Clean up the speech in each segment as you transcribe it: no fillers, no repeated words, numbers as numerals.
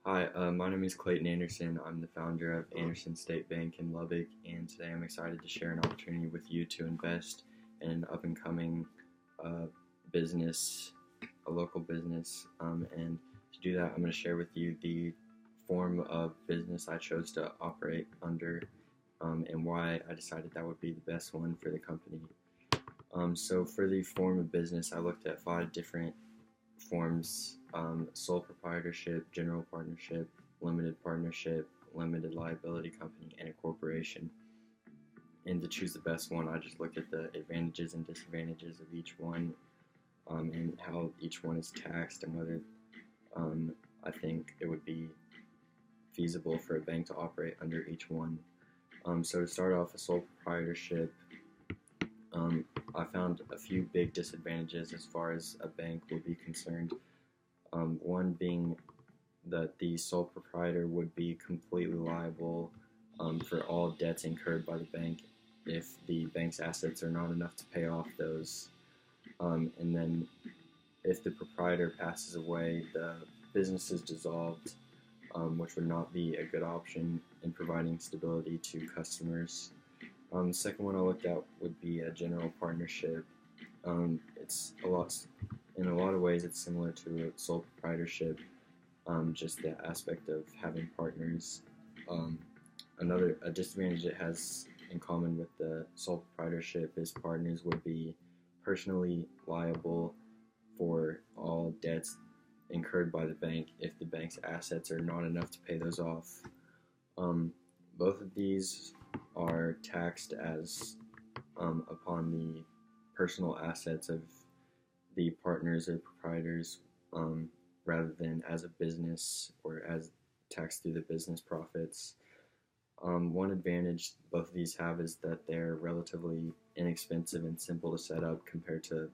Hi, my name is Clayton Anderson. I'm the founder of Anderson State Bank in Lubbock, and today I'm excited to share an opportunity with you to invest in an up-and-coming uh, business, a local business. And to do that, I'm going to share with you the form of business I chose to operate under, and why I decided that would be the best one for the company. So for the form of business, I looked at 5 different forms: sole proprietorship, general partnership, limited liability company, and a corporation. And to choose the best one, I just looked at the advantages and disadvantages of each one, and how each one is taxed, and whether I think it would be feasible for a bank to operate under each one. So to start off, a sole proprietorship, I found a few big disadvantages as far as a bank will be concerned. One being that the sole proprietor would be completely liable for all debts incurred by the bank if the bank's assets are not enough to pay off those. And then if the proprietor passes away, the business is dissolved, which would not be a good option in providing stability to customers. The second one I looked at would be a general partnership. It's in a lot of ways, it's similar to a sole proprietorship, just the aspect of having partners. A disadvantage it has in common with the sole proprietorship is partners would be personally liable for all debts incurred by the bank if the bank's assets are not enough to pay those off. Both of these are taxed as upon the personal assets of the partners or proprietors, rather than as a business or as taxed through the business profits. One advantage both of these have is that they're relatively inexpensive and simple to set up compared to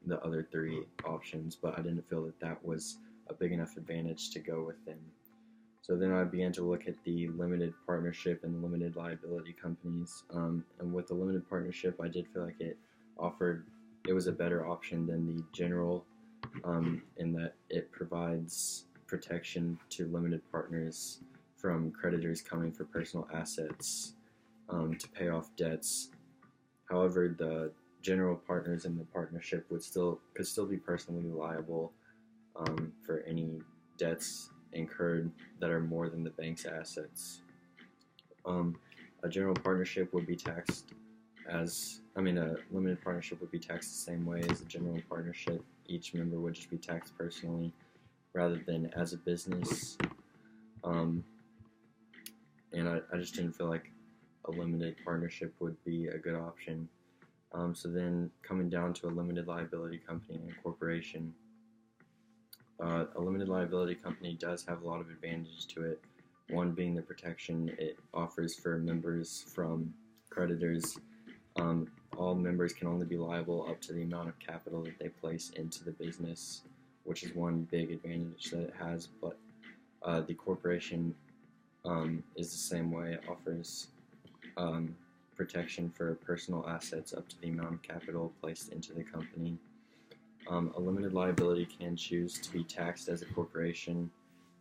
the other 3 options, but I didn't feel that that was a big enough advantage to go with them. So then I began to look at the limited partnership and limited liability companies. And with the limited partnership, I did feel like it was a better option than the general, in that it provides protection to limited partners from creditors coming for personal assets to pay off debts. However, the general partners in the partnership could still be personally liable for any debts incurred that are more than the bank's assets. A general partnership would be taxed a limited partnership would be taxed the same way as a general partnership. Each member would just be taxed personally rather than as a business. And I just didn't feel like a limited partnership would be a good option. So then coming down to a limited liability company and a corporation, a limited liability company does have a lot of advantages to it. One being the protection it offers for members from creditors. All members can only be liable up to the amount of capital that they place into the business, which is one big advantage that it has. But the corporation is the same way. It offers protection for personal assets up to the amount of capital placed into the company. A limited liability can choose to be taxed as a corporation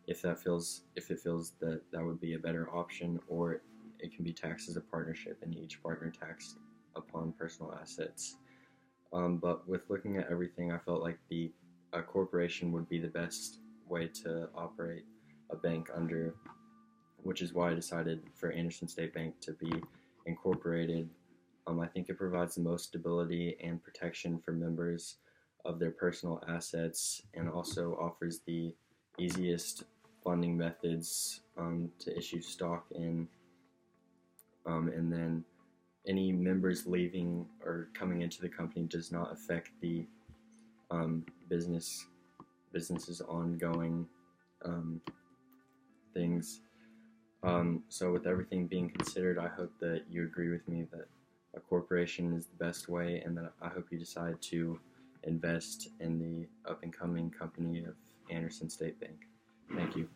if it feels that that would be a better option, or it can be taxed as a partnership and each partner taxed upon personal assets. But with looking at everything, I felt like a corporation would be the best way to operate a bank under, which is why I decided for Anderson State Bank to be incorporated. I think it provides the most stability and protection for members of their personal assets, and also offers the easiest funding methods to issue stock in. And then any members leaving or coming into the company does not affect the business's ongoing things. So with everything being considered, I hope that you agree with me that a corporation is the best way, and that I hope you decide to invest in the up-and-coming company of Anderson State Bank. Thank you.